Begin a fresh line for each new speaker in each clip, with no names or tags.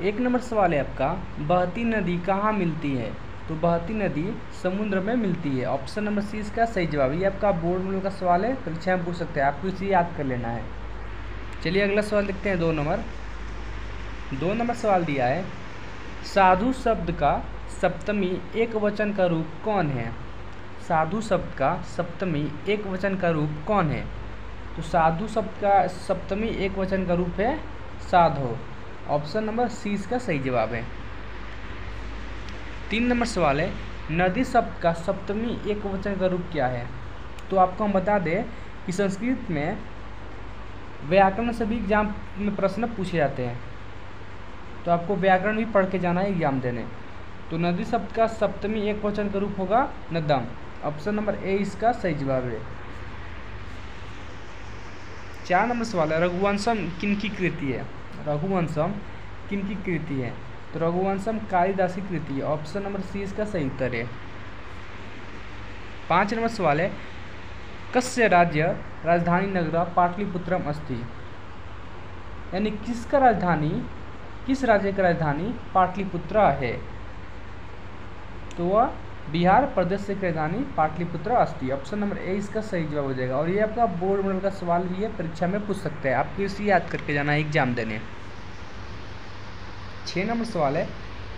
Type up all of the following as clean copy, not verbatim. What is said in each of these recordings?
एक नंबर सवाल है आपका, बहती नदी कहाँ मिलती है? तो बहती नदी समुद्र में मिलती है। ऑप्शन नंबर सी इसका सही जवाब। ये आपका बोर्ड में का सवाल है, परीक्षा में पूछ सकते हैं, आपको इसे याद कर लेना है। चलिए अगला सवाल देखते हैं। 2 नंबर सवाल दिया है, साधु शब्द का सप्तमी एक वचन का रूप कौन है? साधु शब्द का सप्तमी एक वचन का रूप कौन है? तो साधु शब्द का सप्तमी एक वचन का रूप है साधो। ऑप्शन नंबर सी इसका सही जवाब है। 3 नंबर सवाल है, नदी शब्द का सप्तमी एक वचन का रूप क्या है? तो आपको हम बता दें कि संस्कृत में व्याकरण से भी एग्जाम में प्रश्न पूछे जाते हैं, तो आपको व्याकरण भी पढ़ के जाना है एग्जाम देने। तो नदी शब्द का सप्तमी एक वचन का रूप होगा नदम। ऑप्शन नंबर ए इसका सही जवाब है। 4 नंबर सवाल है, रघुवंशम किनकी कृति है? रघुवंशम किनकी कृति है? तो रघुवंशम कालिदास की कृति है। ऑप्शन नंबर सी इसका सही उत्तर है। 5 नंबर सवाल है, कस्य राज्य राजधानी नगरा पाटलिपुत्रम अस्ति? यानी किस राज्य का राजधानी पाटलिपुत्र है? तो वह बिहार प्रदेश से राजधानी पाटलिपुत्र अस्ति। ऑप्शन नंबर ए इसका सही जवाब हो जाएगा। और ये आपका बोर्ड मॉडल का सवाल भी है, परीक्षा में पूछ सकते हैं, आपको इसे याद करके जाना है एग्जाम देने। 6 नंबर सवाल है,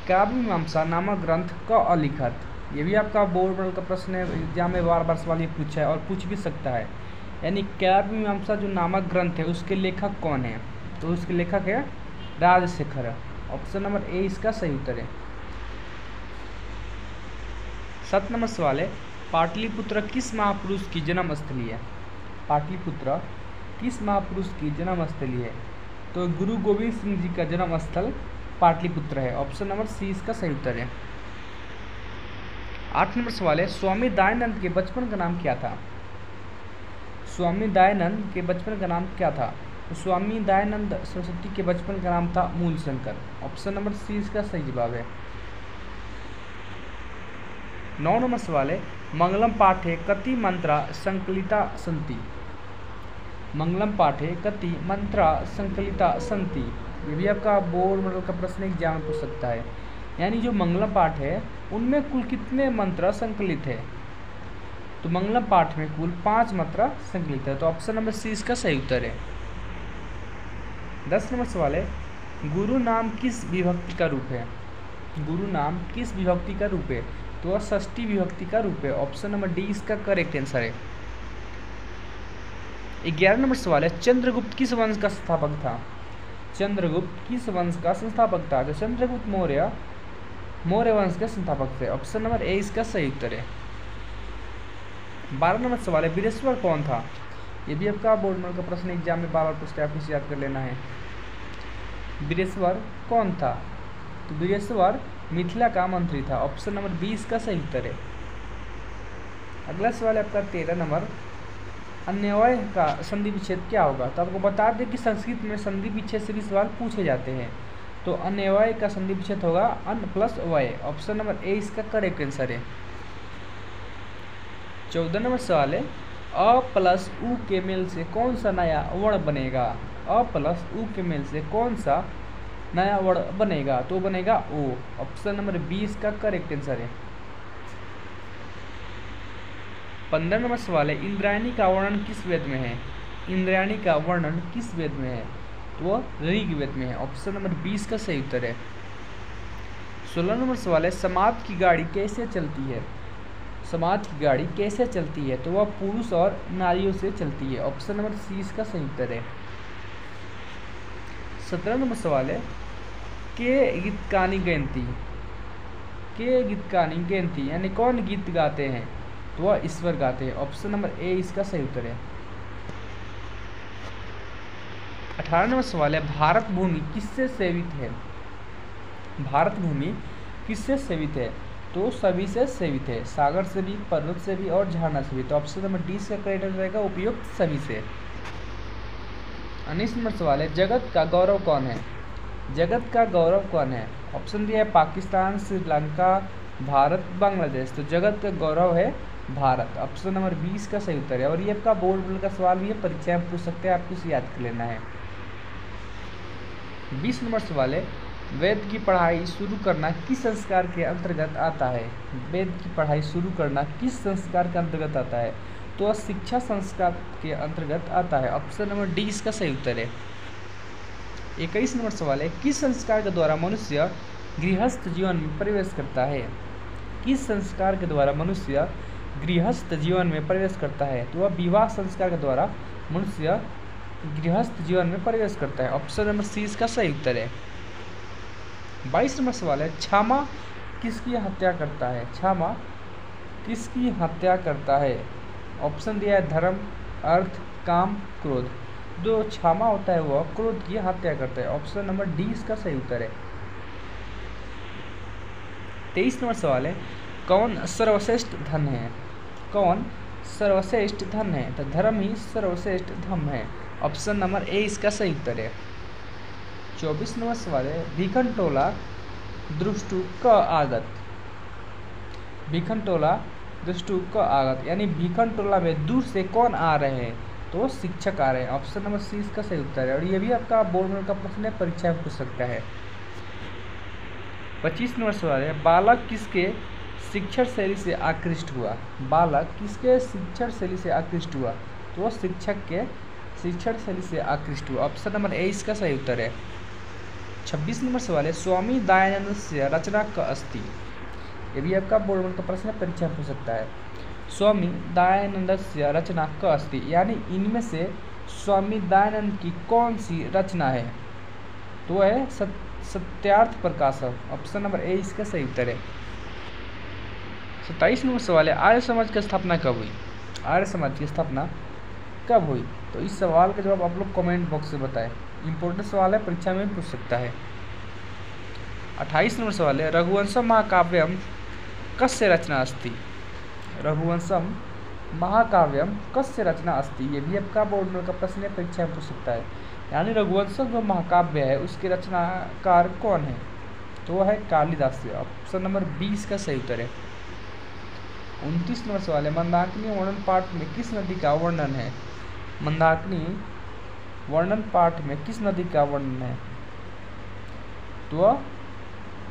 काव्य मीमांसा नामक ग्रंथ का अलिखत? ये भी आपका बोर्ड मॉडल का प्रश्न है, एग्जाम में बार बार सवाल ये पूछा है और पूछ भी सकता है। यानी काव्य मीमांसा जो नामक ग्रंथ है उसके लेखक कौन है? तो उसके लेखक है राजशेखर। ऑप्शन नंबर ए इसका सही उत्तर है। 7 नंबर सवाल है, पाटलिपुत्र किस महापुरुष की जन्मस्थली है? पाटलिपुत्र किस महापुरुष की जन्मस्थली है? तो गुरु गोविंद सिंह जी का जन्म स्थल पाटलिपुत्र है। ऑप्शन नंबर सी इसका सही उत्तर है। 8 नंबर सवाल है, स्वामी दयानंद के बचपन का नाम क्या था? स्वामी दयानंद के बचपन का नाम क्या था? तो स्वामी दयानंद सरस्वती के बचपन का नाम था मूलशंकर। ऑप्शन नंबर सी इसका सही जवाब है। 9 नंबर सवाल है, मंगलम पाठे कति मंत्रा संकलिता सन्ति? मंगलम पाठे कति मंत्रा संकलिता सन्ति? ये भी आपका बोर्ड मॉडल का प्रश्न एग्जाम में पूछ सकता है। यानी जो मंगलम पाठ है उनमें कुल कितने मंत्र संकलित है? तो मंगलम पाठ में कुल 5 मंत्र संकलित है। तो ऑप्शन नंबर सी इसका सही उत्तर है। 10 नंबर सवाल है, गुरु नाम किस विभक्ति का रूप है? गुरु नाम किस विभक्ति का रूप है? तो वह षष्ठी विभक्ति का रूप है। ऑप्शन नंबर डी इसका करेक्ट आंसर है। 11 नंबर सवाल है, चंद्रगुप्त किस वंश का संस्थापक था? चंद्रगुप्त किस वंश का संस्थापक था? तो चंद्रगुप्त मौर्य वंश के संस्थापक थे। ऑप्शन नंबर ए इसका सही उत्तर है। 12 नंबर सवाल है, वीरेश्वर कौन था? ये भी आपका बोर्ड मॉडल का प्रश्न एग्जाम में बार बार पूछते हैं, आपको इसे याद कर लेना है। वीरेश्वर कौन था? तो वीरेश्वर मिथिला का मंत्री था। ऑप्शन नंबर बी इसका सही उत्तर है। अगला सवाल है आपका 13 नंबर, अन्वय का संधि विच्छेद क्या होगा? तो आपको बता दें कि संस्कृत में संधि विच्छेद से भी सवाल पूछे जाते हैं। तो अन्वय का संधि विच्छेद होगा अन प्लस वय। ऑप्शन नंबर ए इसका करेक्ट आंसर है। 14 नंबर सवाल है, अ प्लस उ के मेल से कौन सा नया वर्ण बनेगा? अ प्लस उ के मेल से कौन सा नया वर्ण बनेगा? तो बनेगा ओ। ऑप्शन नंबर बी इसका करेक्ट आंसर है। 15 नंबर सवाल है, इंद्रायणी का वर्णन किस वेद में है? इंद्रायणी का वर्णन किस वेद में है? तो वह ऋग्वेद में है। ऑप्शन नंबर 20 का सही उत्तर है। 16 नंबर सवाल है, समाज की गाड़ी कैसे चलती है? समाज की गाड़ी कैसे चलती है? तो वह पुरुष और नारियों से चलती है। ऑप्शन नंबर सी इसका सही उत्तर है। 17 नंबर सवाल है, के गीतकानी गयंती? के गीतकानी गयंती यानी कौन गीत गाते हैं? तो वह ईश्वर गाते हैं। ऑप्शन नंबर ए इसका सही उत्तर है। 18 नंबर सवाल है, भारत भूमि किससे सेवित है? भारत भूमि किससे सेवित है? तो सभी से सेवित है, सागर से भी, पर्वत से भी और झरना से भी। तो ऑप्शन नंबर डी इसका करेक्ट आंसर रहेगा, उपयुक्त सभी से। 19 नंबर सवाल है, जगत का गौरव कौन है? जगत का गौरव कौन है? ऑप्शन दिया है पाकिस्तान, श्रीलंका, भारत, बांग्लादेश। तो जगत का गौरव है भारत। ऑप्शन नंबर 20 का सही उत्तर है। और ये आपका बोर्ड का सवाल भी है, परीक्षा में पूछ सकते हैं, आपको इसे याद कर लेना है। 20 नंबर सवाल है, वेद की पढ़ाई शुरू करना किस संस्कार के अंतर्गत आता है? वेद की पढ़ाई शुरू करना किस संस्कार के अंतर्गत आता है? तो शिक्षा संस्कार के अंतर्गत आता है। ऑप्शन नंबर डी इसका सही उत्तर है। 21 नंबर सवाल है, किस संस्कार के द्वारा मनुष्य गृहस्थ जीवन में प्रवेश करता है? किस संस्कार के द्वारा मनुष्य गृहस्थ जीवन में प्रवेश करता है? तो वह विवाह संस्कार के द्वारा मनुष्य गृहस्थ जीवन में प्रवेश करता है। ऑप्शन नंबर सी इसका सही उत्तर है। 22 नंबर सवाल है, क्षमा किसकी हत्या करता है? क्षमा किसकी हत्या करता है? ऑप्शन दिया है धर्म, अर्थ, काम, क्रोध। जो क्षमा होता है वह क्रोध की हत्या करता है। ऑप्शन नंबर डी इसका सही उत्तर है। 23 नंबर सवाल है, कौन सर्वश्रेष्ठ धन है? कौन सर्वश्रेष्ठ धन है? तो धर्म ही सर्वश्रेष्ठ धन है। ऑप्शन नंबर ए इसका सही उत्तर है। 24 नंबर सवाल है, भिखनटोला दृष्टु क आगत। भिखनटोला दृष्टु क आगत यानी भिखनटोला में दूर से कौन आ रहे हैं? तो शिक्षक आ रहे हैं। ऑप्शन नंबर सी इसका सही उत्तर है। और ये भी आपका बोर्ड में का प्रश्न है, परीक्षा में पूछ सकता है। 25 नंबर सवाल है, बालक किसके शिक्षण शैली से आकृष्ट हुआ? बालक किसके शिक्षण शैली से आकृष्ट हुआ? तो शिक्षक के शिक्षण शैली से आकृष्ट हुआ। ऑप्शन नंबर ए इसका सही उत्तर है। 26 नंबर सवाल है, स्वामी दयानंद से रचना क अस्ति। ये भी आपका बोर्ड का प्रश्न है, परीक्षा में पूछ सकता है। स्वामी दयानंद से रचना क अस्ति यानी इनमें से स्वामी दयानंद की कौन सी रचना है? तो है सत्यार्थ प्रकाशक। ऑप्शन नंबर ए इसका सही उत्तर है। 27 नंबर सवाल है, आर्य समाज की स्थापना कब हुई? आर्य समाज की स्थापना कब हुई? तो इस सवाल का जवाब आप लोग कमेंट बॉक्स में बताएं। इंपॉर्टेंट सवाल है, परीक्षा में पूछ सकता है। 28 नंबर सवाल है, रघुवंशम महाकाव्यम कस्य रचना अस्ति? रघुवंशम महाकाव्यम कस्य रचना अस्ति? ये भी आपका बोर्ड में का प्रश्न है, परीक्षा में पूछ सकता है। यानी रघुवंशम जो महाकाव्य है उसके रचनाकार कौन है? तो वह है कालिदास। ऑप्शन नंबर 20 का सही उत्तर है। 29 नंबर सवाल है, मंदाकिनी वर्णन पाठ में किस नदी का वर्णन है? मंदाकिनी वर्णन पाठ में किस नदी का वर्णन है? तो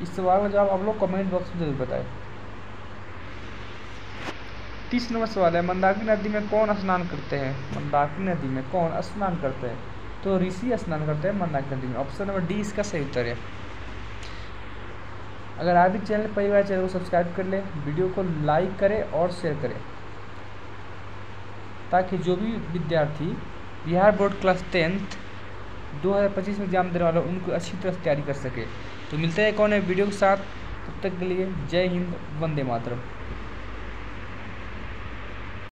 इस सवाल का जवाब आप लोग कमेंट बॉक्स में जरूर बताएं। 30 नंबर सवाल है, मंदाकिनी नदी में कौन स्नान करते हैं? मंदाकिनी नदी में कौन स्नान करते हैं? तो ऋषि स्नान करते हैं मंदाकिनी नदी में। ऑप्शन नंबर डी इसका सही उत्तर है। अगर आप भी चैनल पहली बार चैनल को सब्सक्राइब कर ले, वीडियो को लाइक करें और शेयर करें, ताकि जो भी विद्यार्थी बिहार बोर्ड क्लास 10th 2025 में एग्जाम देने वाला उनको अच्छी तरह तैयारी कर सके। तो मिलते हैं कौन है वीडियो के साथ, तब तक के लिए जय हिंद, वंदे मातरम।